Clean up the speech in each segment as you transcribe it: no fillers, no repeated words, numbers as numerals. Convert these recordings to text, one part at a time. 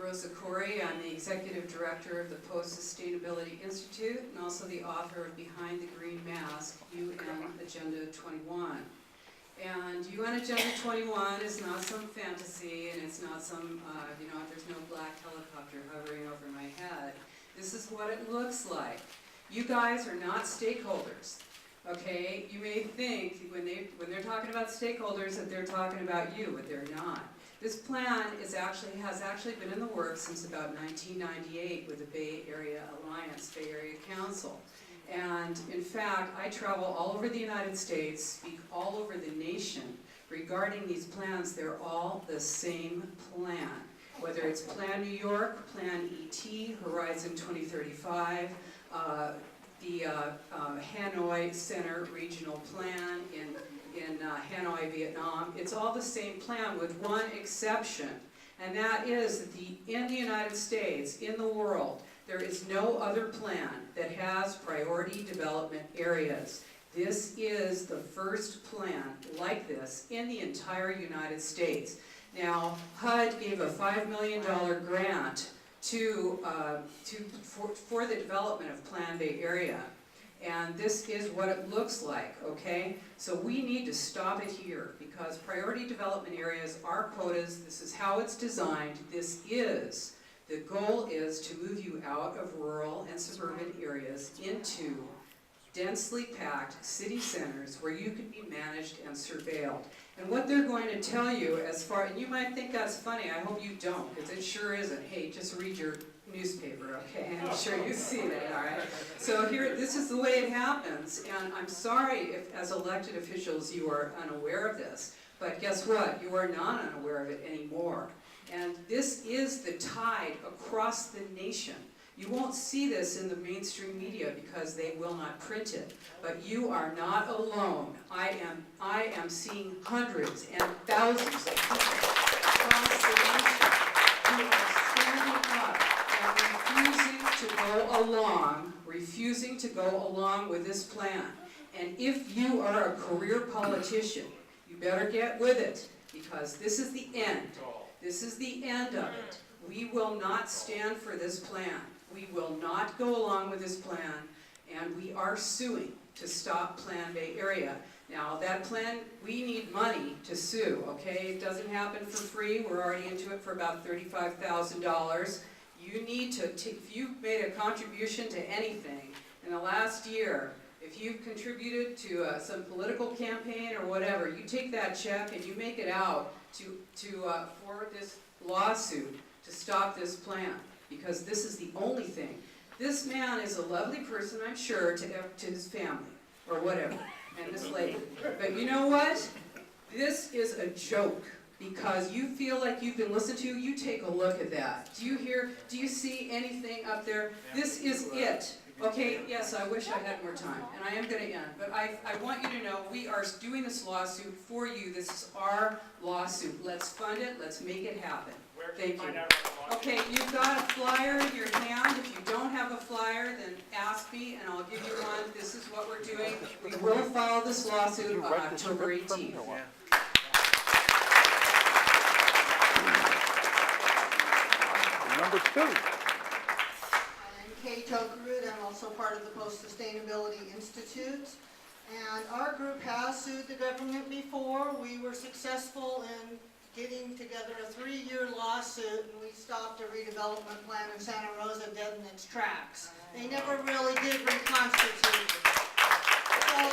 Rosa Corey. I'm the Executive Director of the Post-Sustainability Institute and also the author of Behind the Green Mask, UN Agenda 21. And UN Agenda 21 is not some fantasy, and it's not some, there's no black helicopter hovering over my head. This is what it looks like. You guys are not stakeholders, okay? You may think when they're talking about stakeholders that they're talking about you, but they're not. This plan has actually been in the works since about 1998 with the Bay Area Alliance, Bay Area Council. And in fact, I travel all over the United States, speak all over the nation regarding these plans. They're all the same plan. Whether it's Plan New York, Plan ET, Horizon 2035, the Hanoi Center Regional Plan in Hanoi, Vietnam. It's all the same plan with one exception, and that is that in the United States, in the world, there is no other plan that has priority development areas. This is the first plan like this in the entire United States. Now, HUD gave a $5 million grant for the development of Plan Bay Area. And this is what it looks like, okay? So we need to stop it here because priority development areas are quotas. This is how it's designed. The goal is to move you out of rural and suburban areas into densely packed city centers where you can be managed and surveilled. And what they're going to tell you and you might think that's funny, I hope you don't, because it sure isn't. Hey, just read your newspaper, okay? I'm sure you see that, all right? So here, this is the way it happens, and I'm sorry if as elected officials you are unaware of this, but guess what? You are not unaware of it anymore. And this is the tide across the nation. You won't see this in the mainstream media because they will not print it, but you are not alone. I am seeing hundreds and thousands of people across the nation who are standing up refusing to go along with this plan. And if you are a career politician, you better get with it, because this is the end. This is the end of it. We will not stand for this plan. We will not go along with this plan, and we are suing to stop Plan Bay Area. Now, that plan, we need money to sue, okay? It doesn't happen for free. We're already into it for about $35,000. You need to, if you've made a contribution to anything in the last year, if you've contributed to some political campaign or whatever, you take that check and you make it out for this lawsuit to stop this plan, because this is the only thing. This man is a lovely person, I'm sure, to his family or whatever, and this lady. But you know what? This is a joke. Because you feel like you've been listened to, you take a look at that. Do you see anything up there? This is it. Okay, yes, I wish I had more time, and I am going to end. But I want you to know we are doing this lawsuit for you. This is our lawsuit. Let's fund it. Let's make it happen. Thank you. Okay, you've got a flyer in your hand. If you don't have a flyer, then ask me, and I'll give you one. This is what we're doing. We will file this lawsuit on October 18th. Number 2. I'm Kay Tokarud. I'm also part of the Post-Sustainability Institute. And our group has sued the government before. We were successful in getting together a 3-year lawsuit, and we stopped a redevelopment plan in Santa Rosa dead in its tracks. They never really did reconstitute. So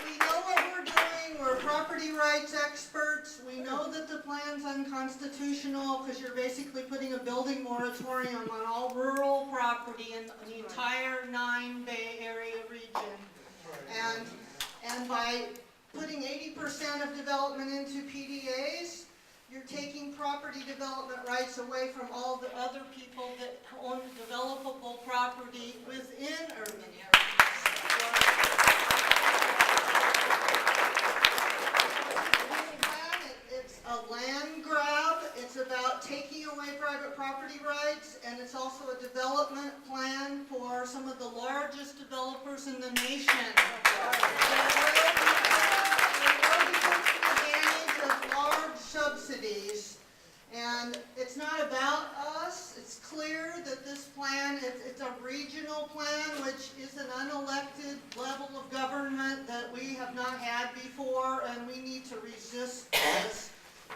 we know what we're doing. We're property rights experts. We know that the plan's unconstitutional because you're basically putting a building moratorium on all rural property in the entire 9 Bay Area region. And by putting 80% of development into PDAs, you're taking property development rights away from all the other people that own developable property within urban areas. It's a land grab. It's about taking away private property rights, and it's also a development plan for some of the largest developers in the nation. Advantage of large subsidies, and it's not about us. have not had before, and we need to resist this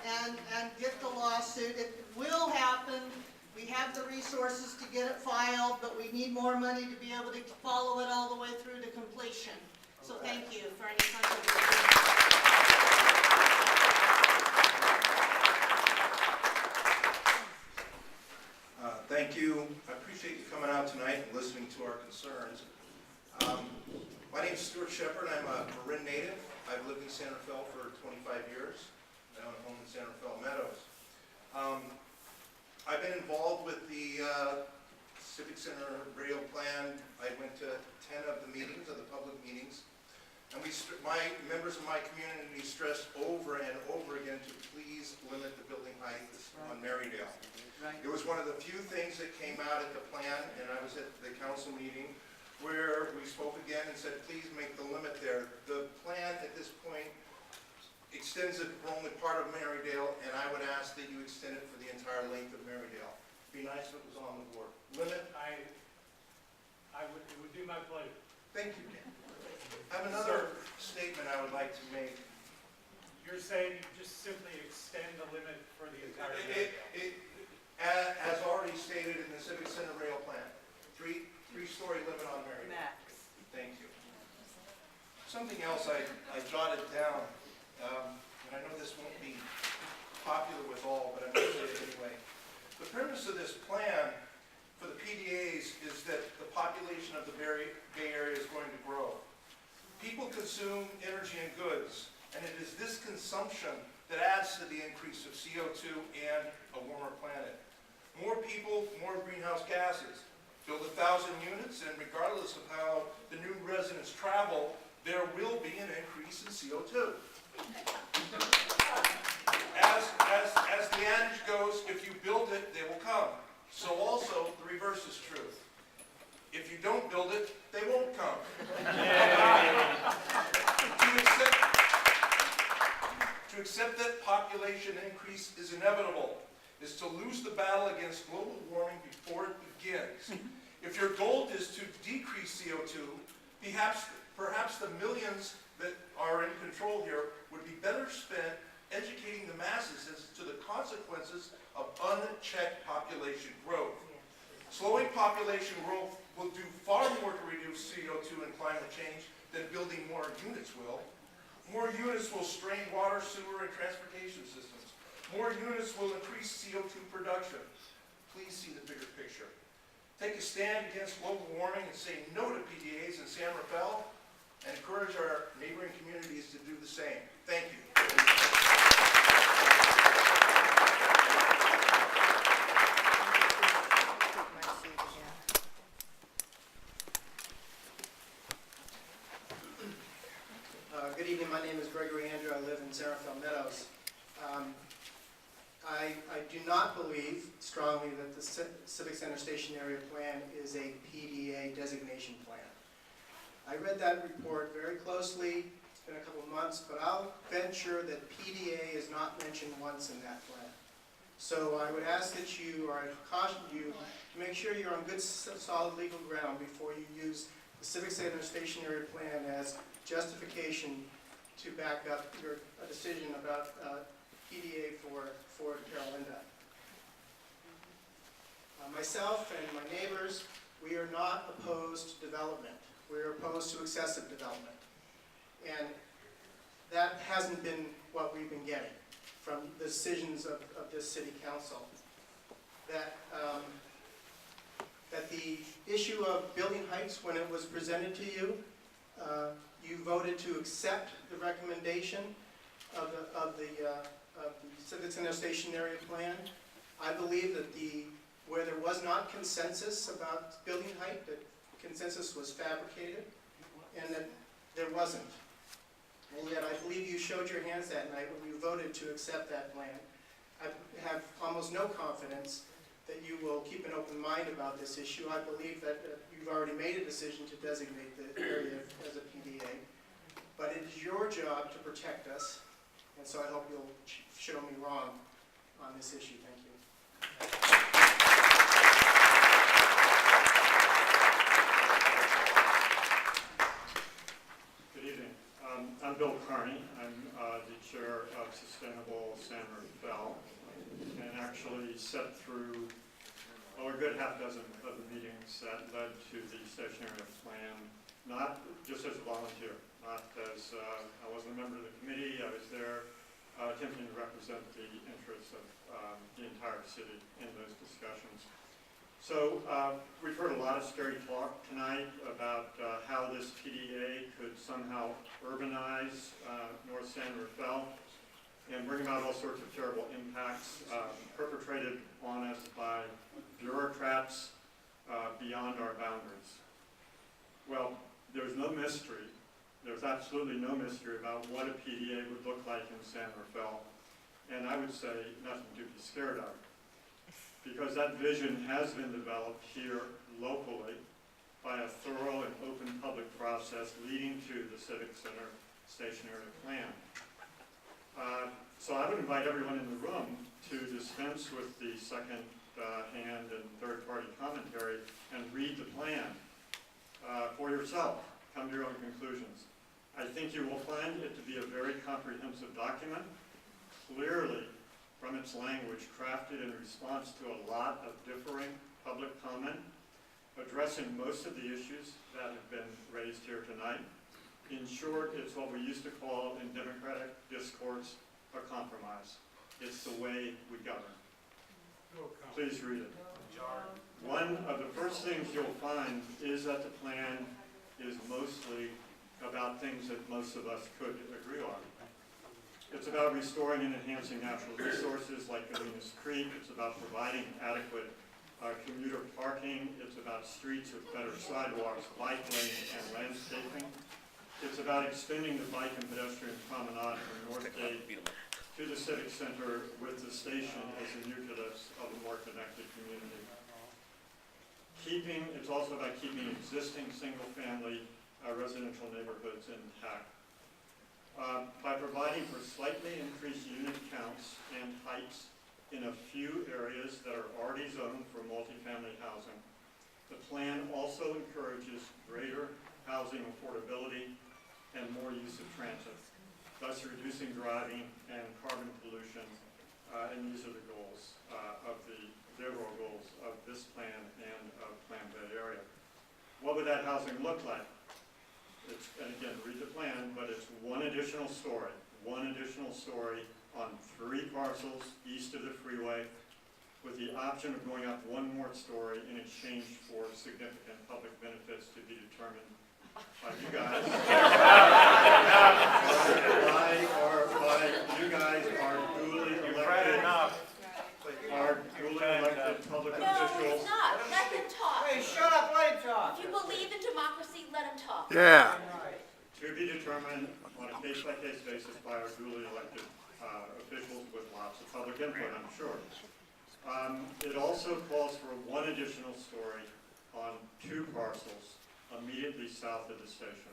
and get the lawsuit. It will happen. We have the resources to get it filed, but we need more money to be able to follow it all the way through to completion. So thank you for any contribution. Thank you. I appreciate you coming out tonight and listening to our concerns. My name is Stuart Shepard. I'm a Marin native. I've lived in San Rafael for 25 years. I own a home in San Rafael Meadows. I've been involved with the Civic Center rail plan. I went to 10 of the meetings, of the public meetings. And members of my community stressed over and over again to please limit the building height on Marydale. Right. It was one of the few things that came out at the plan, and I was at the council meeting where we spoke again and said, please make the limit there. The plan at this point extends it for only part of Marydale, and I would ask that you extend it for the entire length of Marydale. Be nice if it was on the board. Limit. It would be my pleasure. Thank you, Dan. I have another statement I would like to make. You're saying you just simply extend the limit for the entire Marydale? As already stated in the Civic Center rail plan, three-story limit on Marydale. Max. Thank you. Something else I jotted down, and I know this won't be popular with all, but I'm going to say it anyway. The premise of this plan for the PDAs is that the population of the Bay Area is going to grow. People consume energy and goods, and it is this consumption that adds to the increase of CO2 and a warmer planet. More people, more greenhouse gases. Build 1,000 units, and regardless of how the new residents travel, there will be an increase in CO2. As the adage goes, if you build it, they will come. So also, the reverse is true. If you don't build it, they won't come. To accept that population increase is inevitable is to lose the battle against global warming before it begins. If your goal is to decrease CO2, perhaps the millions that are in control here would be better spent educating the masses as to the consequences of unchecked population growth. Slowing population growth will do far more to reduce CO2 and climate change than building more units will. More units will strain water, sewer, and transportation systems. More units will increase CO2 production. Please see the bigger picture. Take a stand against global warming and say no to PDAs in San Rafael, and encourage our neighboring communities to do the same. Thank you. Good evening, my name is Gregory Andrew. I live in San Rafael Meadows. I do not believe strongly that the Civic Center Station Area Plan is a PDA designation plan. I read that report very closely. It's been a couple of months, but I'll venture that PDA is not mentioned once in that plan. So I would ask that you, or I caution you, to make sure you're on good, solid legal ground before you use the Civic Center Station Area Plan as justification to back up your decision about PDA for Carolinda. Myself and my neighbors, we are not opposed to development. We are opposed to excessive development. And that hasn't been what we've been getting from the decisions of this city council. That the issue of building heights, when it was presented to you, you voted to accept the recommendation of the Civic Center Station Area Plan. I believe that where there was not consensus about building height, that consensus was fabricated, and that there wasn't. And yet I believe you showed your hands that night when you voted to accept that plan. I have almost no confidence that you will keep an open mind about this issue. I believe that you've already made a decision to designate the area as a PDA, but it is your job to protect us, and so I hope you'll show me wrong on this issue. Thank you. Good evening. I'm I'm Bill Carney. I'm the chair of Sustainable San Rafael, and actually sat through a good half dozen of the meetings that led to the stationary plan, not just as a volunteer, not as, I wasn't a member of the committee, I was there attempting to represent the interests of the entire city in those discussions. So we've heard a lot of scary talk tonight about how this PDA could somehow urbanize North San Rafael and bring about all sorts of terrible impacts perpetrated on us by bureaucrats beyond our boundaries. Well, there's no mystery. There's absolutely no mystery about what a PDA would look like in San Rafael, and I would say nothing to be scared of, because that vision has been developed here locally by a thorough and open public process leading to the Civic Center stationary plan. So I would invite everyone in the room to dispense with the second-hand and third-party commentary and read the plan for yourself. Come to your own conclusions. I think you will find it to be a very comprehensive document, clearly from its language crafted in response to a lot of differing public comment, addressing most of the issues that have been raised here tonight. In short, it's what we used to call in democratic discourse a compromise. It's the way we govern. Please read it. One of the first things you'll find is that the plan is mostly about things that most of us could agree on. It's about restoring and enhancing natural resources like Gallinas Creek. It's about providing adequate commuter parking. It's about streets with better sidewalks, bike lanes, and landscaping. It's about extending the bike and pedestrian promenade from Northgate to the Civic Center with the station as the nucleus of a more connected community. It's also about keeping existing single-family residential neighborhoods intact. By providing for slightly increased unit counts and heights in a few areas that are already zoned for multifamily housing, the plan also encourages greater housing affordability and more use of transit, thus reducing driving and carbon pollution, and these are the goals the overall goals of this plan and of Plan Bay Area. What would that housing look like? And again, read the plan, but it's one additional story on 3 parcels east of the freeway, with the option of going up one more story in exchange for significant public benefits to be determined by you guys. You guys are duly elected public No, officials. it's not. Let them talk. Hey, shut up, let him talk. If you believe in democracy, let them talk. Yeah. To be determined on a case-by-case basis by our duly elected officials with lots of public input, I'm sure. It also calls for one additional story on 2 parcels immediately south of the station,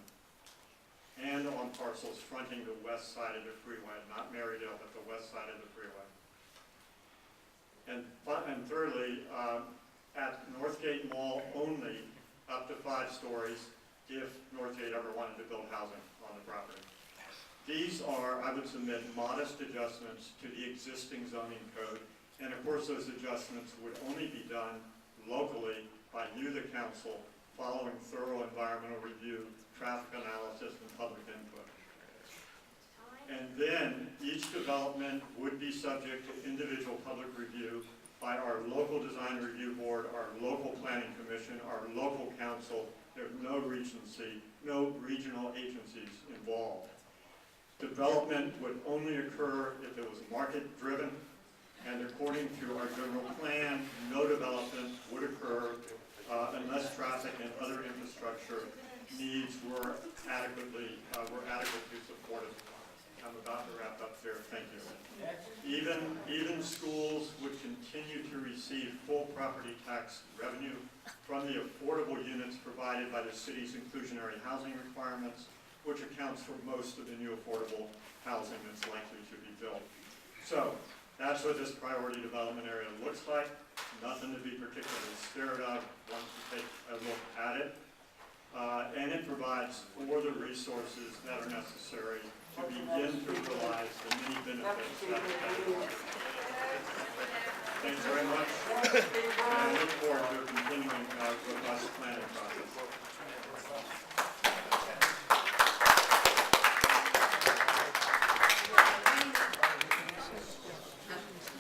and on parcels fronting the west side of the freeway, not Marydale, but the west side of the freeway. And thirdly, at Northgate Mall only, up to 5 stories, if Northgate ever wanted to build housing on the property. These are, I would submit, modest adjustments to the existing zoning code, and of course those adjustments would only be done locally by you, the council, following thorough environmental review, traffic analysis, and public input. And then each development would be subject to individual public review by our local design review board, our local planning commission, our local council. There's no regency, no regional agencies involved. Development would only occur if it was market-driven, and according to our general plan, no development would occur unless traffic and other infrastructure needs were adequately supported. I'm about to wrap up here. Thank you. Even schools would continue to receive full property tax revenue from the affordable units provided by the city's inclusionary housing requirements, which accounts for most of the new affordable housing that's likely to be built. So that's what this priority development area looks like. Nothing to be particularly scared of once you take a look at it. And it provides for the resources that are necessary Thanks very much. And I look forward to continuing our robust planning process.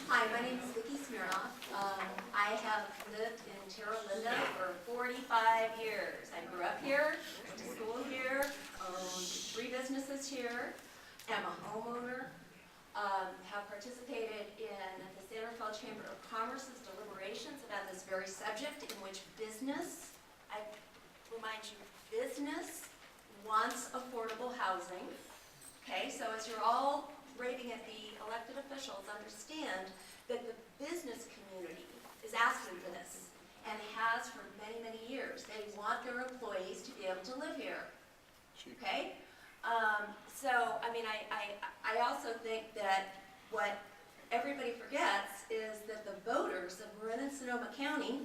Hi, my name is Vicki Smirnoff. I have lived in Terra Linda for 45 years. I grew up here, went to school here, owned 3 businesses here, am a homeowner, have participated in the San Rafael Chamber of Commerce's deliberations about this very subject, in which business, I remind you, business wants affordable housing. Okay, so as you're all raving at the elected officials, understand that the business community is asking for this and has for many, many years. They want their employees to be able to live here. Okay? So, I mean, I also think that what everybody forgets is that the voters of Marin and Sonoma County,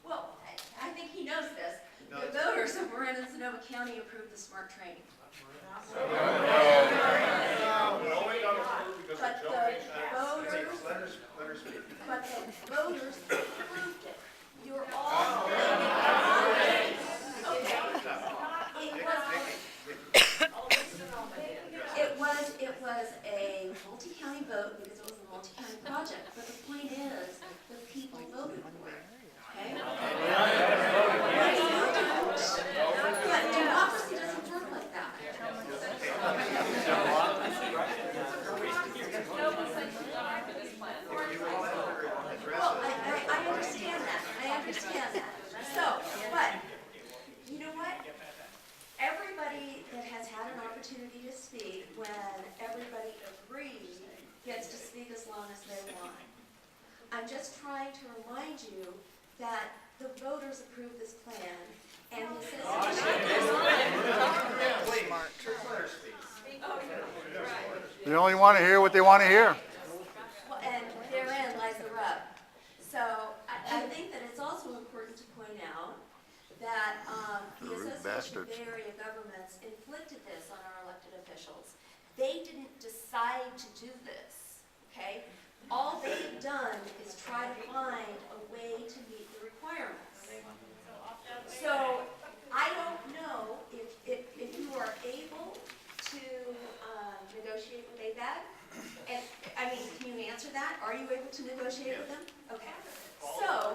well, I think he knows this, the voters of Marin and Sonoma County approved the SMART training. But the voters approved it. You're all It was a multi-county vote because it was a multi-county project, but the point is, the people voted for it, okay? But democracy doesn't work like that. Well, I understand that, So, but, you know what? Everybody that has had an opportunity to speak, when everybody agrees, gets to speak as long as they want. I'm just trying to remind you that the voters approved this plan, and the citizens... They only want to hear what they want to hear. Well, and therein lies the rub. So I think that it's also important to point out that the Association of Bay Area Governments inflicted this on our elected officials. They didn't decide to do this, okay? All they've done is try to find a way to meet the requirements. So I don't know if you are able to negotiate with ABAG. And, I mean, can you answer that? Are you able to negotiate with them? Okay. So,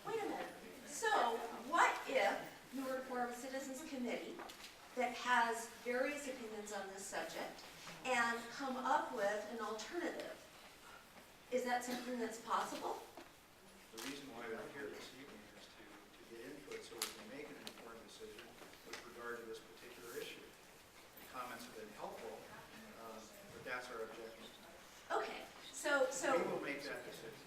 wait a minute. So, what if you were to form a citizens committee that has various opinions on this subject and come up with an alternative? Is that something that's possible? The reason why we're here this evening is to get input so we can make an informed decision with regard to this particular issue. The comments have been helpful, but that's our objective. Okay. So. We will make that decision.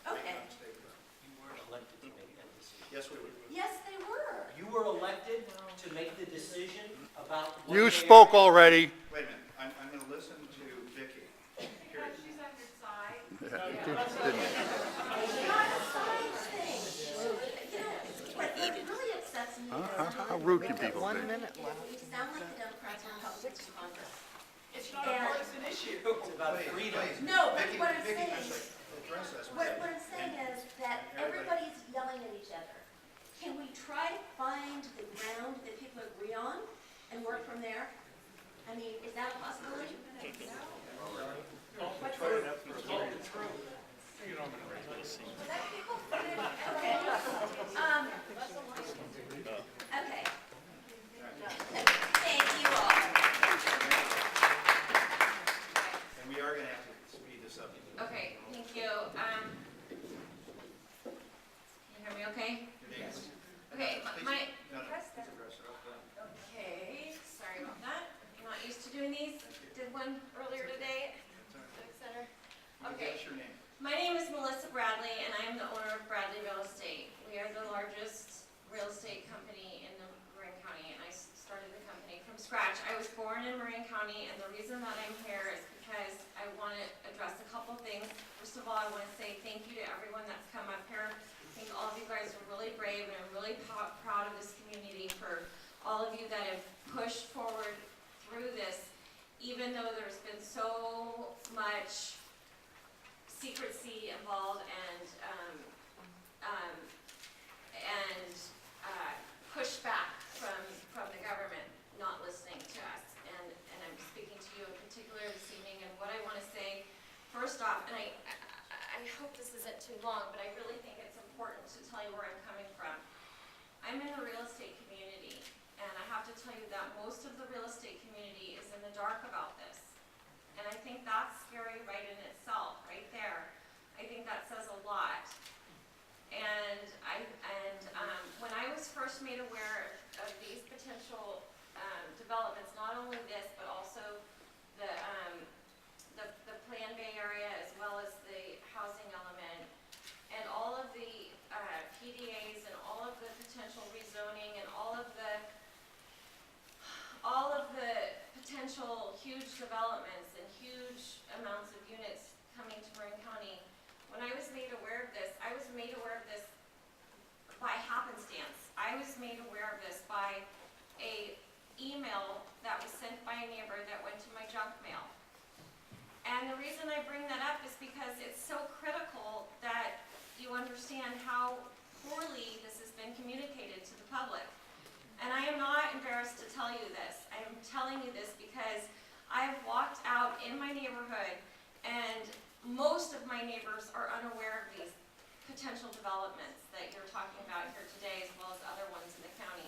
Okay. You weren't elected to make that decision. Yes, we will. Yes, they were. You were elected to make the decision about what You they spoke are- already. Wait a minute, I'm going to listen to Vicki. Period. She's on your side. Didn't- Not a side thing. You know, what really upsets me is How rude can people be? we sound like the Democrats and Republicans in Congress. It's not a partisan issue. It's about freedom. No, but Vicki, what I'm Vicki, saying, address us. what I'm saying is that everybody's yelling at each other. Can we try to find the ground that people agree on and work from there? I mean, is that a possibility? Okay. Okay. Thank you all. And we are going to have to speed this up. Okay, thank you. Can you hear me okay? Your name, please. Okay, my, No, please address it. okay, sorry about that. I'm not used to doing these. Did one earlier today. Civic Center. Okay. What's your name? My name is Melissa Bradley, and I am the owner of Bradley Real Estate. We are the largest real estate company in the Marin County, and I started the company from scratch. I was born in Marin County, and the reason that I'm here is because I want to address a couple things. First of all, I want to say thank you to everyone that's come up here. I think all of you guys are really brave, and I'm really proud of this community for all of you that have pushed forward through this, even even though there's been so much secrecy involved and pushback from the government not listening to us. And I'm speaking to you in particular this evening, and what I want to say, first off, and I hope this isn't too long, but I really think it's important to tell you where I'm coming from. I'm in the real estate community, and I have to tell you that most of the real estate community is in the dark about this. And I think that's scary right in itself, right there. I think that says a lot. And when I was first made aware of these potential developments, not only this, but also the Plan Bay area, as well as the housing element, and all of the PDAs and all of the potential rezoning and all of the potential huge developments and huge amounts of units coming to Marin County. When I was made aware of this, I was made aware of this by happenstance. I was made aware of this by an email that was sent by a neighbor that went to my junk mail. And the reason I bring that up is because it's so critical that you understand how poorly this has been communicated to the public. And I am not embarrassed to tell you this. I am telling you this because I have walked out in my neighborhood, and most of my neighbors are unaware of these potential developments that you're talking about here today, as well as other ones in the county.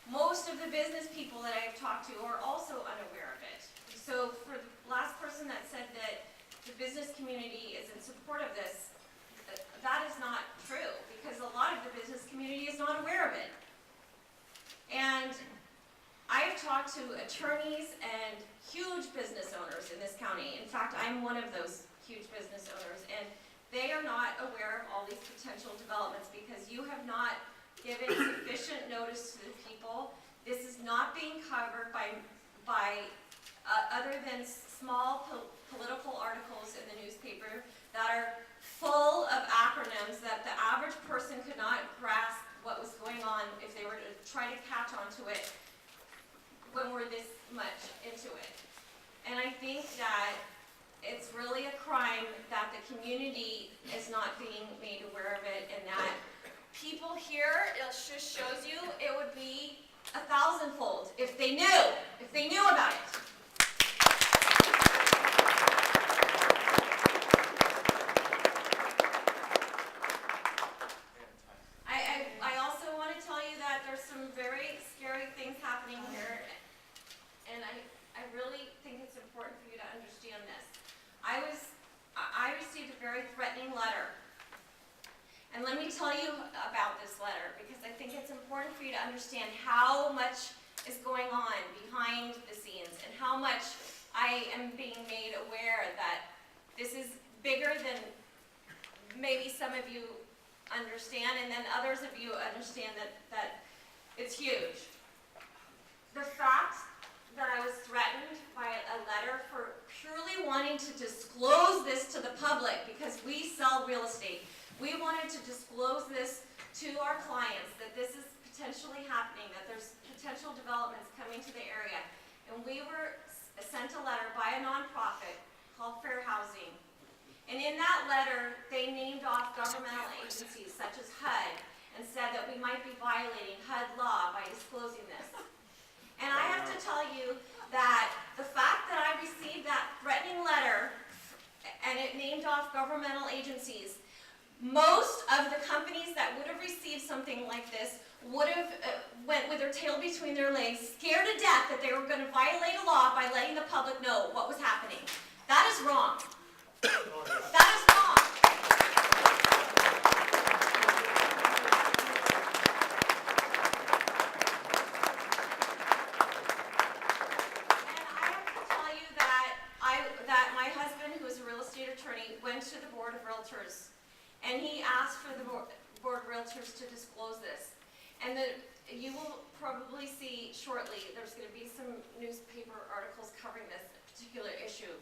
Most of the business people that I've talked to are also unaware of it. So for the last person that said that the business community is in support of this, that is not true, because a lot of the business community is not aware of it. And I have talked to attorneys and huge business owners in this county. In fact, I'm one of those huge business owners, and they are not aware of all these potential developments because you have not given sufficient notice to the people. This is not being covered by other than small political articles in the newspaper that are full of acronyms that the average person could not grasp what was going on if they were to try to catch on to it when we're this much into it. And I think that it's really a crime that the community is not being made aware of it, and that people here, it just shows you it would be 1,000-fold if they knew about it. I also want to tell you that there's some very scary things happening here, and I really think it's important for you to understand this. I received a very threatening letter, and let me tell you about this letter because I think it's important for you to understand how much is going on behind the scenes and how much I am being made aware that this is bigger than maybe some of you understand, and then others of you understand that it's huge. The fact that I was threatened by a letter for purely wanting to disclose this to the public, because we sell real estate. We wanted to disclose this to our clients, that this is potentially happening, that there's potential developments coming to the area. And we were sent a letter by a nonprofit called Fair Housing. And in that letter, they named off governmental agencies such as HUD and said that we might be violating HUD law by disclosing this. And I have to tell you that the fact that I received that threatening letter and it named off governmental agencies, most of the companies that would have received something like this would have went with their tail between their legs, scared to death that they were going to violate a law by letting the public know what was happening. That is wrong. That is wrong. And I have to tell you that my husband, who is a real estate attorney, went to the Board of Realtors, and he asked for the Board of Realtors to disclose this. And you will probably see shortly, there's going to be some newspaper articles covering this particular issue.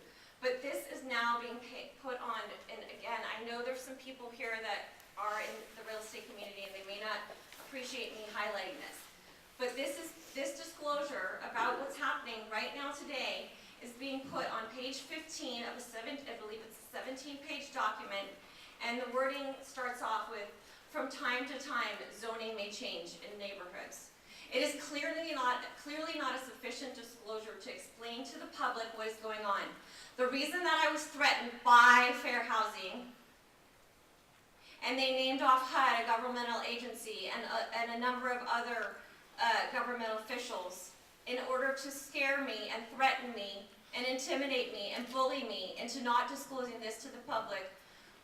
But this is now being put on, and again, I know there's some people here that are in the real estate community and they may not appreciate me highlighting this. But this disclosure about what's happening right now today is being being put on page 15 of I believe it's a 17-page document, and the wording starts off with, "From time to time, zoning may change in neighborhoods." It is clearly not a sufficient disclosure to explain to the public what is going on. The reason that I was threatened by Fair Housing, and they named off HUD, a governmental agency, and a number of other governmental officials, in order to scare me and threaten me and intimidate me and bully me into not disclosing this to the public,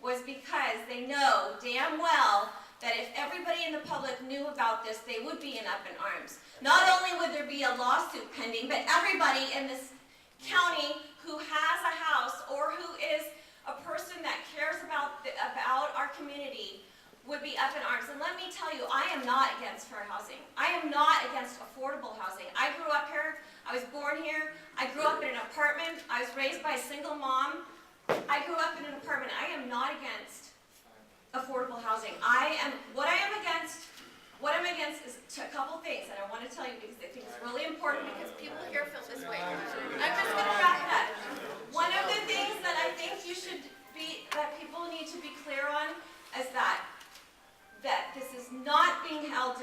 was because they know damn well that if everybody in the public knew about this, they would be up in arms. Not only would there be a lawsuit pending, but everybody in this county who has a house or who is a person that cares about our community would be up in arms. And let me tell you, I am not against fair housing. I am not against affordable housing. I grew up here. I was born here. I grew up in an apartment. I was raised by a single mom. I grew up in an apartment. I am not against affordable housing. What I'm against is a couple things, and I want to tell you because I think it's really important because people here feel this way. I'm just going to wrap it up. One of the things that I think that people need to be clear on is that this is not being held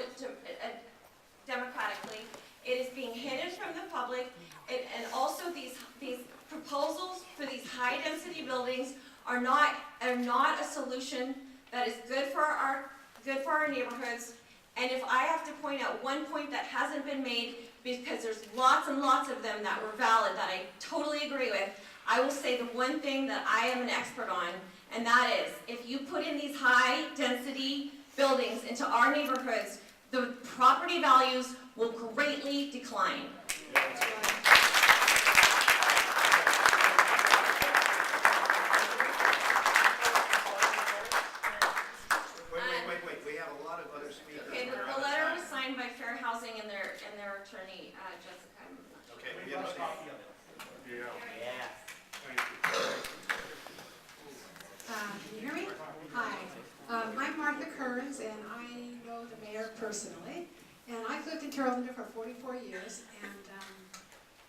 democratically. It is being hidden from the public, and also these proposals for these high-density buildings are not a solution that is good for our neighborhoods. And if I have to point out one point that hasn't been made, because there's lots and lots of them that were valid that I totally agree with, I will say the one thing that I am an expert on, and that is, if you put in these high-density buildings into our neighborhoods, the property values will greatly decline. Wait, we have a lot of other speakers. Okay, the letter was signed by Fair Housing and their attorney, Jessica. Okay, we have a copy of it. Yeah. Can you hear me? Hi. I'm Martha Kearns, and I know the mayor personally. And I've lived in Terra Linda for 44 years, and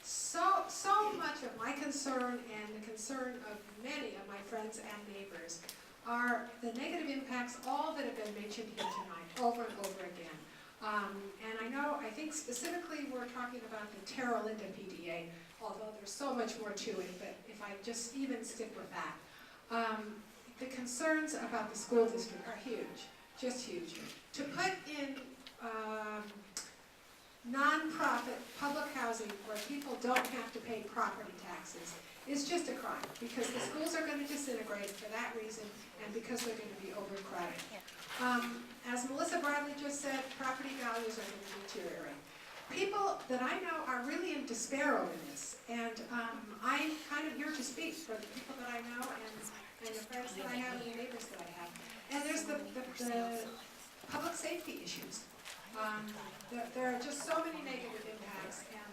so much of my concern and the concern of many of my friends and neighbors are the negative impacts, all that have been mentioned here tonight, over and over again. And I think specifically we're talking about the Terra Linda PDA, although there's so much more to it, but if I just even stick with that. The concerns about the school district are huge, just huge. To put in non-profit public housing where people don't have to pay property taxes is just a crime, because the schools are going to disintegrate for that reason and because they're going to be overcrowded. As Melissa Bradley just said, property values are going to deteriorate. People that I know are really in despair over this, and I'm kind of here to speak for the people that I know and the friends that I have and the neighbors that I have. And there's the public safety issues. There are just so many negative impacts, and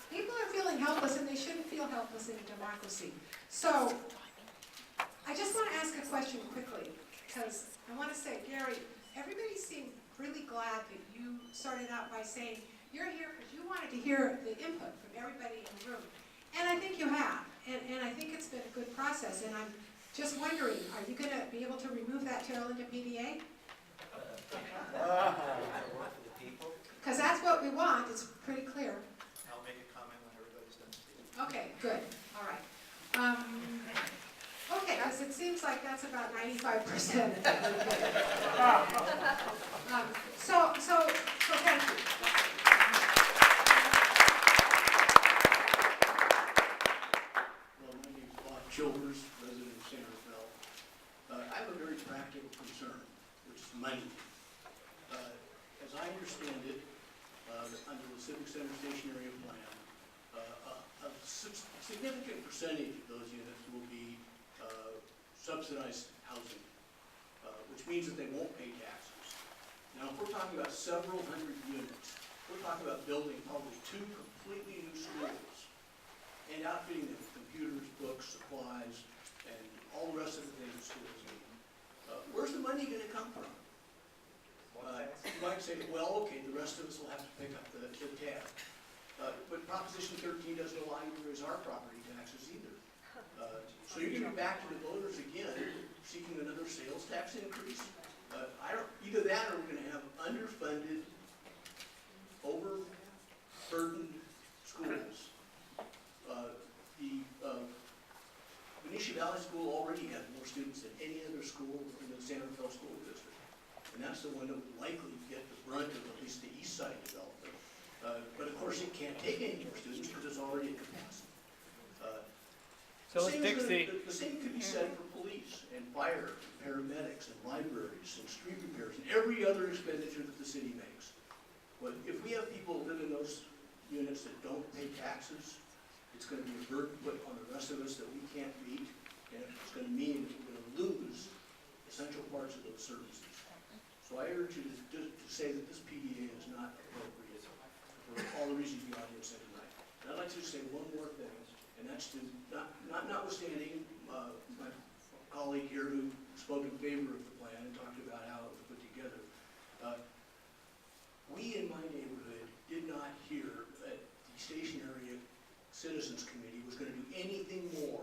people are feeling helpless, and they shouldn't feel helpless in a democracy. So I just want to ask a question quickly, because I want to say, Gary, everybody seemed really glad that you started out by saying you're here because you wanted to hear the input from everybody in the room. And I think you have, and I think it's been a good process, and I'm just wondering, are you going to be able to remove that Terra Linda PDA? Because that's what we want, it's pretty clear. I'll make a comment when everybody's done speaking. Okay, good, all right. Okay, because it seems like that's about 95%. So thank you. Well, my name is Bob Childers, resident of San Rafael. I have a very practical concern, which is money. As I understand it, under the Civic Center Station Area Plan, a significant percentage of those units will be subsidized housing, which means that they won't pay taxes. Now, if we're talking about several hundred units, we're talking about building probably 2 completely new schools and outfitting them with computers, books, supplies, and all the rest of the things schools need. Where's the money going to come from? You might say, well, okay, the rest of us will have to pick up the tab. But Proposition 13 doesn't allow allow you to raise our property taxes either. So you're gonna be back to the voters again, seeking another sales tax increase. Either that or we're gonna have underfunded, overburdened schools. The Benicia Valley School already has more students than any other school in the San Rafael School District. And that's the one that would likely get the brunt of at least the east side development. But of course, it can't take any more students because it's already at capacity. The same could be said for police and fire, and paramedics and libraries and street repairs and every other expenditure that the city makes. But if we have people live in those units that don't pay taxes, it's going to be a burden put on the rest of us that we can't meet, and it's going to mean that we're going to lose essential parts of those services. So I urge you to say that this PDA is not appropriate for all the reasons the audience said tonight. And I'd like to say one more thing, and that's to, notwithstanding my colleague here who spoke in favor of the plan and talked about how it was put together. We in my neighborhood did not hear that the Station Area Citizens Committee was going to do anything more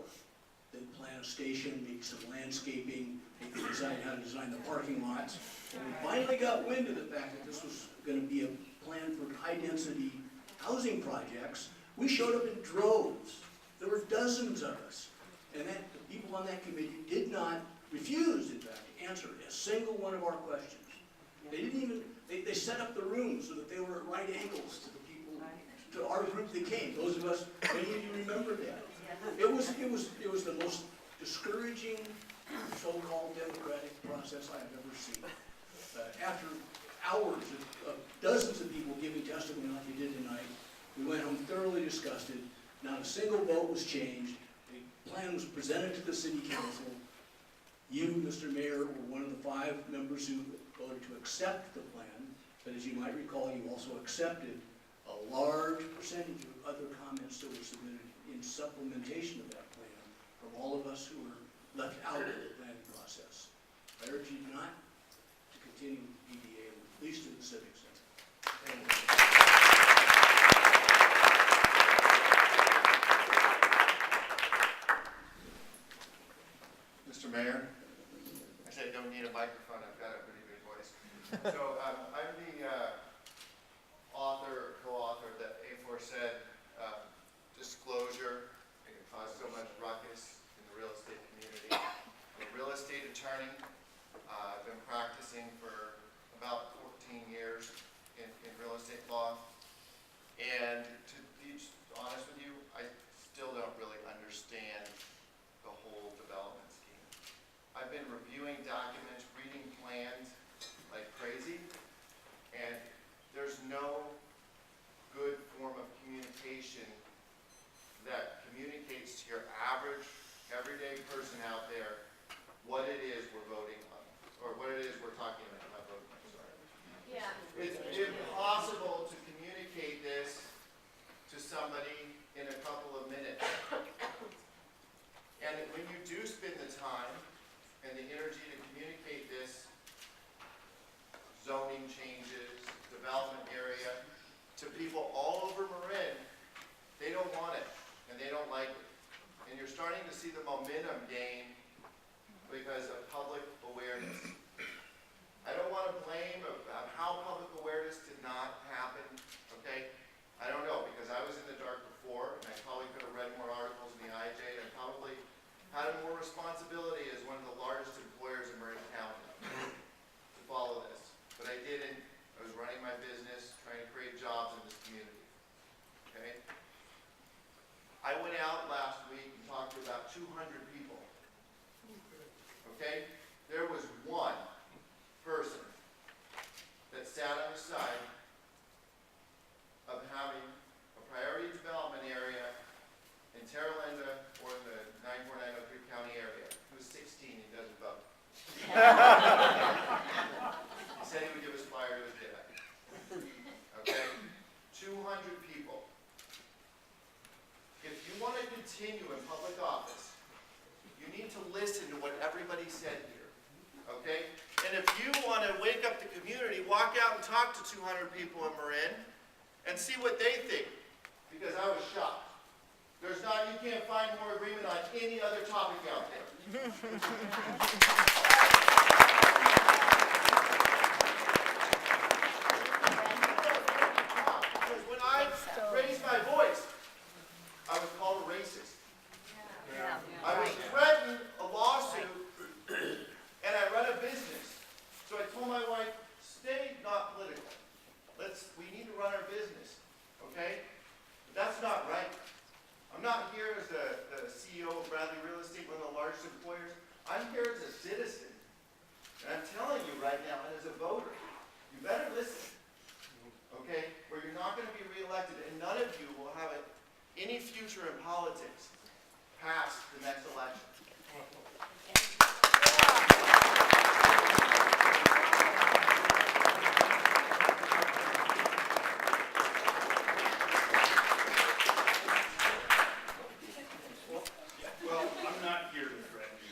than plan a station, maybe some landscaping, maybe decide how to design the parking lots. And we finally got wind of the fact that this was going to be a plan for high-density housing projects. We showed up in droves. There were dozens of us. And the people on that committee did not refuse, in fact, to answer a single one of our questions. They didn't even, they set up the rooms so that they were at right angles to the people, to our group that came. Those of us, many of you remember that. It was the most discouraging so-called democratic process I have ever seen. After hours of dozens of people giving testimony like you did tonight, we went home thoroughly disgusted. Not a single vote was changed. The plan was presented to the city council. You, Mr. Mayor, were one of the 5 members who voted to accept the plan, but as you might recall, you also accepted a large percentage of other comments that were submitted in supplementation of that plan from all of us who were left out of the planning process. I urge you not to continue with the PDA, at least to the Civic Center. Thank you. Mr. Mayor, actually I don't need a microphone, I've got a pretty big voice. So I'm the co-author of the aforesaid disclosure. It can cause so much ruckus in the real estate community. I'm a real estate attorney. I've been practicing for about 14 years in real estate law. And to be honest with you, I still don't really understand the whole development scheme. I've been reviewing documents, reading plans like crazy, and there's no good form of communication that communicates to your average, everyday person out there what it is we're voting on, or what it is we're talking about voting on, sorry. Yeah. It's impossible to communicate this to somebody in a couple of minutes. And when you do spend the time and the energy to communicate this, zoning changes, development area, to people all over Marin, they don't want it, and they don't like it. And you're starting to see the momentum gain because of public awareness. I don't want to blame about how public awareness did not happen, okay? I don't know, because I was in the dark before, and I probably could have read more articles in the IJ, and I probably had more responsibility as one of the largest employers in Marin County to follow this. But I didn't. I was running my business, trying to create jobs in this community, okay? I went out last week and talked to about 200 people, okay? There was one person that sat on the side of having a priority development area in Terra Linda or in the 94903 county area. He was 16, he doesn't vote. He said he would give his flyer to his dad. Okay? 200 people. If you want to continue in public office, you need to listen to what everybody said here. Okay? And if you want to wake up the community, walk out and talk to 200 people in Marin and see what they think. Because I was shocked. topic out there. Because when I raised my voice, I was called a racist. I was threatened a lawsuit, and I run a business. So I told my wife, stay not political. We need to run our business, okay? But that's not right. I'm not here as the CEO of Bradley Real Estate, one of the largest employers. I'm here as a citizen. And I'm telling you right now, and as a voter, you better listen, okay? Or you're not going to be reelected, and none of you will have any future in politics past the next election. Well, I'm not here to threaten you.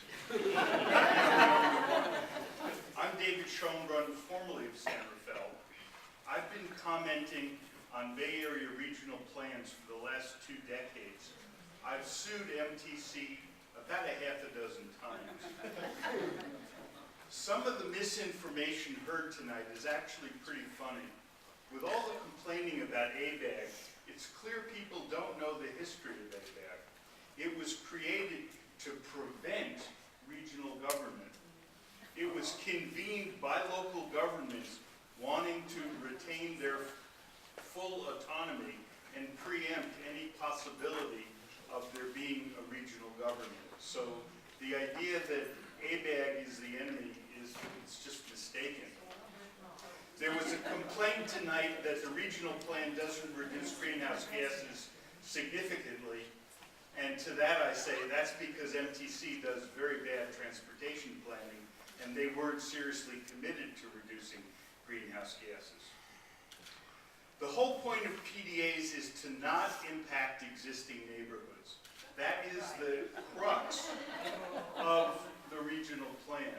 I'm David Schoenbrunn, formerly of San Rafael. I've been commenting on Bay Area regional plans for the last 2 decades. I've sued MTC about a half a dozen times. Some of the misinformation heard tonight is actually pretty funny. With all the complaining about ABAG, it's clear people don't know the history of ABAG. It was created to prevent regional government. It was convened by local governments wanting to retain their full autonomy and preempt any possibility of there being a regional government. So the idea that ABAG is the enemy it's just mistaken. There was a complaint tonight that the regional plan doesn't reduce greenhouse gases significantly, and to that I say that's because MTC does very bad transportation planning, and they weren't seriously committed to reducing greenhouse gases. The whole point of PDAs is to not impact existing neighborhoods. That is the crux of the regional plan.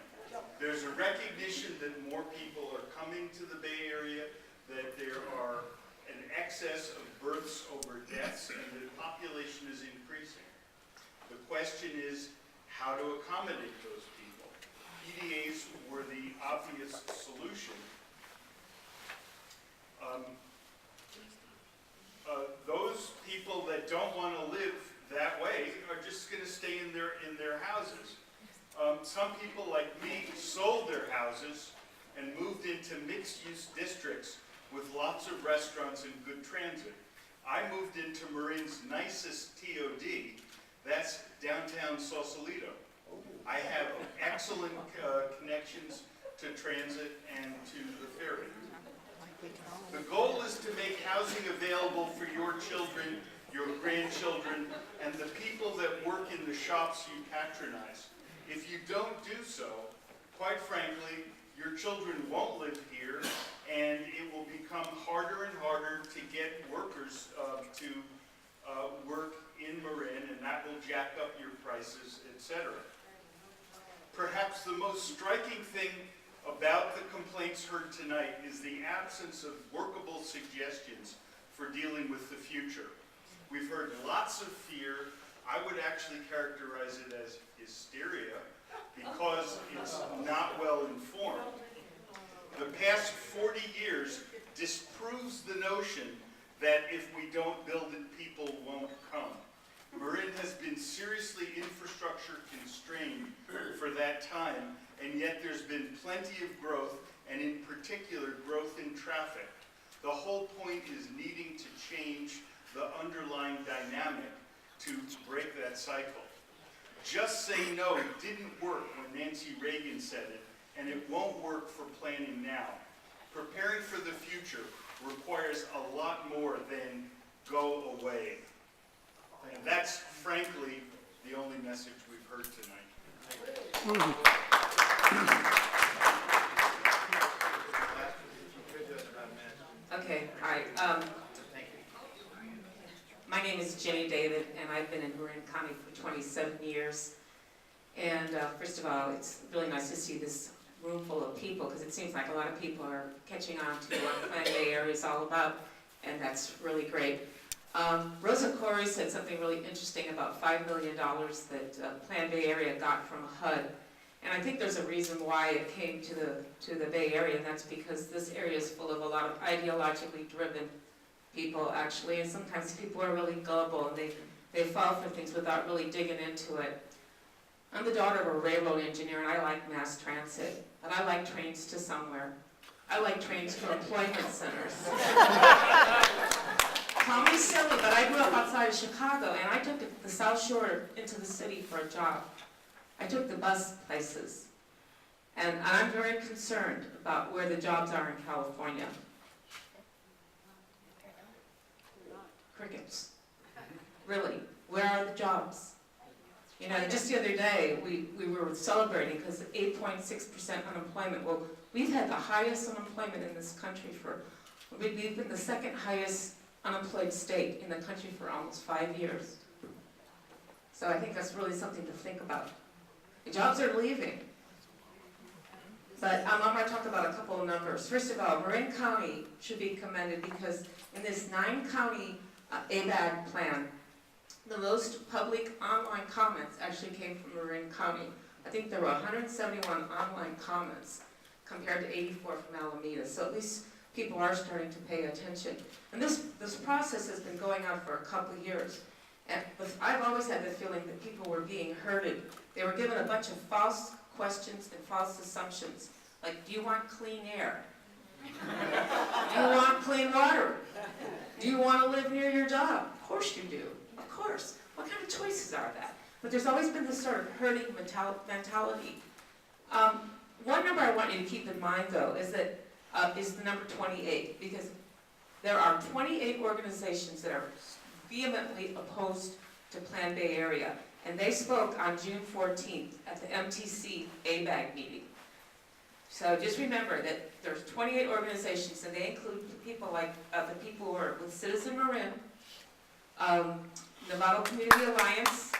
There's a recognition that more people are coming to the Bay Area, that there are an excess of births over deaths, and the population is increasing. The question is how to accommodate those people. PDAs were the obvious solution. Those people that don't want to live that way are just going to stay in their houses. Some people like me sold their houses and moved into mixed-use districts with lots of restaurants and good transit. I moved into Marin's nicest TOD, that's downtown Sausalito. I have excellent connections to transit and to the ferry. The goal is to make housing available for your children, your grandchildren, and the people that work in the shops you patronize. If you don't do so, quite frankly, your children won't live here, and it will become harder and harder to get workers to work in Marin, and that will jack up your prices, etc. Perhaps the most striking thing about the complaints heard tonight is the absence of workable suggestions for dealing with the future. We've heard lots of fear. I would actually characterize it as hysteria because it's not well informed. The past 40 years disproves the notion that if we don't build it, people won't come. Marin has been seriously infrastructure constrained for that time, and yet there's been plenty of growth, and in particular, growth in traffic. The whole point is needing to change the underlying dynamic to break that cycle. Just say no didn't work when Nancy Reagan said it, and it won't work for planning now. Preparing for the future requires a lot more than go away. And that's, frankly, the only message we've heard tonight. Okay, all right. My name is Jenny David, and I've been in Marin County for 27 years. And first of all, it's really nice to see this room full of people, because it seems like a lot of people are catching on to what Plan Bay Area is all about, and that's really great. Rosa Corey said something really interesting about $5 million that Plan Bay Area got from HUD. And I think there's a reason why it came to the Bay Area, and that's because this area is full of a lot of ideologically driven people, actually, and sometimes people are really gullible and they fall for things without really digging into it. I'm the daughter of a railroad engineer, and I like mass transit, but I like trains to somewhere. I like trains to employment centers. Call me silly, but I grew up outside of Chicago, and I took the South Shore into the city for a job. I took the bus places, and I'm very concerned about where the jobs are in California. Crickets. Really, where are the jobs? You know, just the other day, we were celebrating because 8.6% unemployment. Well, we've had the highest unemployment in this country we've been the second highest unemployed state in the country for almost 5 years. So I think that's really something to think about. The jobs are leaving. But I'm going to talk about a couple of numbers. First of all, Marin County should be commended because in this 9-county ABAG plan, the most public online comments actually came from Marin County. I think there were 171 online comments compared to 84 from Alameda. So at least people are starting to pay attention. And this process has been going on for a couple of years. And I've always had the feeling that people were being herded. They were given a bunch of false questions and false assumptions. Like, do you want clean air? Do you want clean water? Do you want to live near your job? Of course you do. Of course. What kind of choices are that? But there's always been this sort of herding mentality. One number I want you to keep in mind, though, is that is the number 28, because there are 28 organizations that are vehemently opposed to Plan Bay Area, and they spoke on June 14th at the MTC ABAG meeting. So just remember that there's 28 organizations, and they include people like the people who are with Citizen Marin, Novato Community Alliance,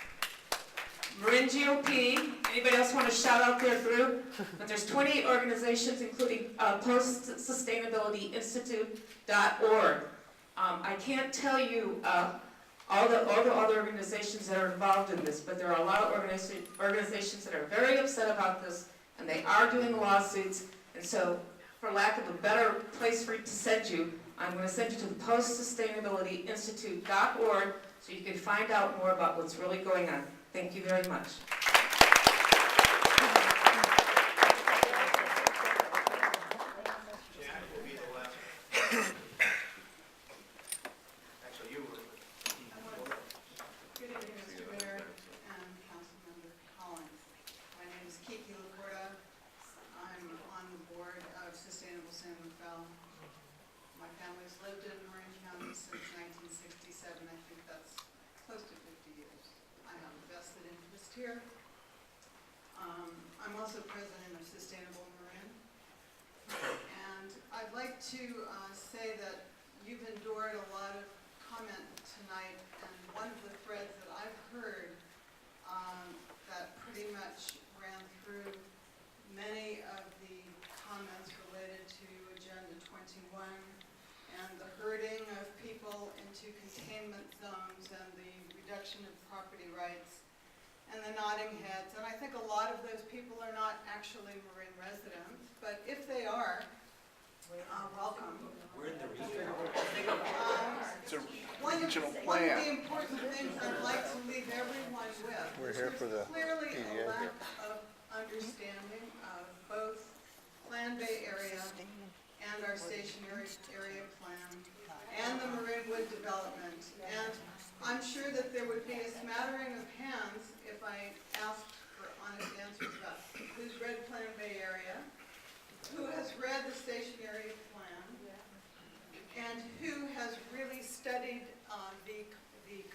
Marin GOP. Anybody else want to shout out their group? But there's 28 organizations, including postsustainabilityinstitute.org. I can't tell you all the other organizations that are involved in this, but there are a lot of organizations that are very upset about this, and they are doing lawsuits. And so, for lack of a better place for it to send you, I'm going to send you to the postsustainabilityinstitute.org so you can find out more about what's really going on. Thank you very much. Jack will be the last. Actually, you were. Good evening, Mr. Mayor and Councilmember Collins. My name is Kiki Laporta. I'm on the board of Sustainable San Rafael. My family's lived in Marin County since 1967. I think that's close to 50 years. I have a vested interest here. I'm also president of Sustainable Marin. And I'd like to say that you've endured a lot of comment tonight, and one of the threads that I've heard that pretty much ran through many of the comments related to Agenda 21 and the herding of people into containment zones and the reduction of property rights and the nodding heads. And I think a lot of those people are not actually Marin residents, but if they are, welcome. We're in the region. It's a One of regional the plan. important things I'd like to leave everyone with We're is here for there's the clearly PDA a lack here. of understanding of both Plan Bay Area and our stationary area plan and the Marinwood development. And I'm sure that there would be a smattering of hands if I asked for honest answers about who's read Plan Bay Area, who has read the stationary plan, and who has really studied the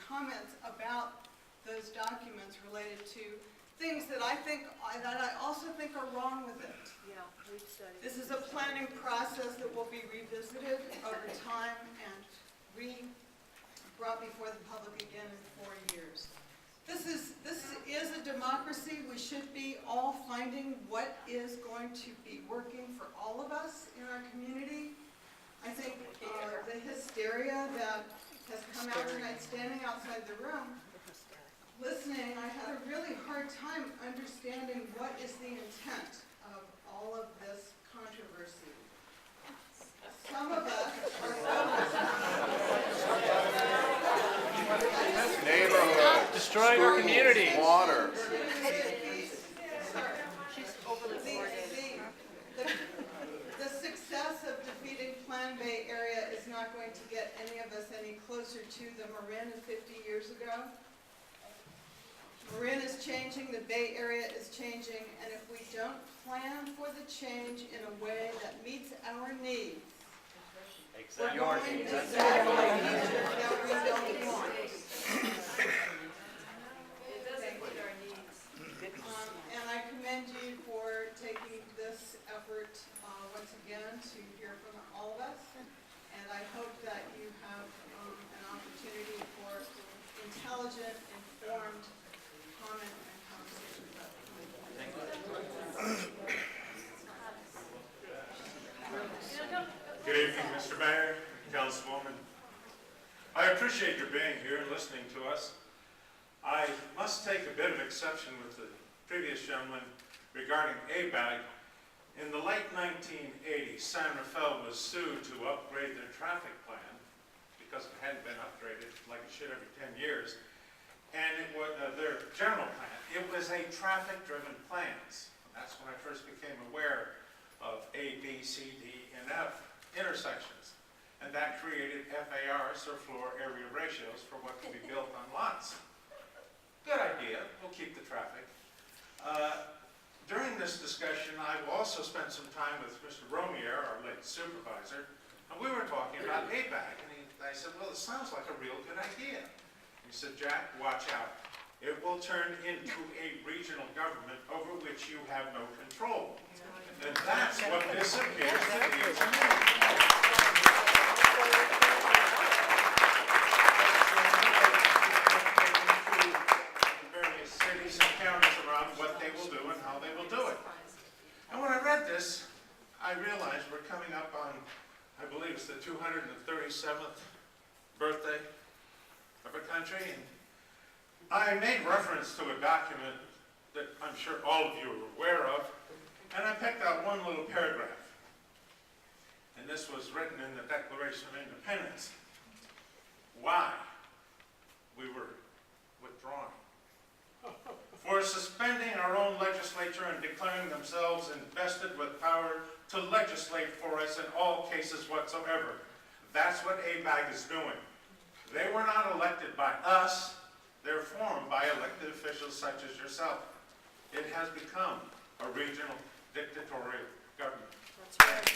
comments about those documents related to things that I also think are wrong with it. Yeah, we've studied. This is a planning process that will be revisited over time and brought before the public again in 4 years. This is a democracy. We should be all finding what is going to be working for all of us in our community. I think the hysteria that has come out tonight, standing outside the room, listening, I had a really hard time understanding what is the intent of all of this controversy. Some of us are Neighborhood. Destroying our community. Water. The success of defeating Plan Bay area is not going to get any of us any closer to the Marin of 50 years ago. Marin is changing, the Bay Area is changing, and if we don't plan for the change in a way that meets our needs, we're going to see a future that we don't want. And I commend you for taking this effort once again to hear from all of us. And I hope that you have an opportunity for intelligent, informed comment and conversation about it. Good evening, Mr. Mayor, Councilwoman. I appreciate your being here and listening to us. I must take a bit of exception with the previous gentleman regarding ABAG. In the late 1980s, San Rafael was sued to upgrade their traffic plan because it hadn't been upgraded like it should every 10 years. And it was their general plan. It was a traffic-driven plans. That's when I first became aware of A, B, C, D, and F intersections. And that created FARs, or floor area ratios, for what can be built on lots. Good idea. We'll keep the traffic. During this discussion, I also spent some time with Mr. Romier, our late supervisor, and we were talking about ABAG. And I said, well, it sounds like a real good idea. He said, Jack, watch out. It will turn into a regional government over which you have no control. And that's what this appears to be to me. Various cities and counties around what they will do and how they will do it. And when I read this, I realized we're coming up on, I believe it's the 237th birthday of a country. And I made reference to a document that I'm sure all of you are aware of, and I picked out one little paragraph. And this was written in the Declaration of Independence. Why we were withdrawing. For suspending our own legislature and declaring themselves invested with power to legislate for us in all cases whatsoever. That's what ABAG is doing. They were not elected by us. They're formed by elected officials such as yourself. It has become a regional dictatorial government. That's right.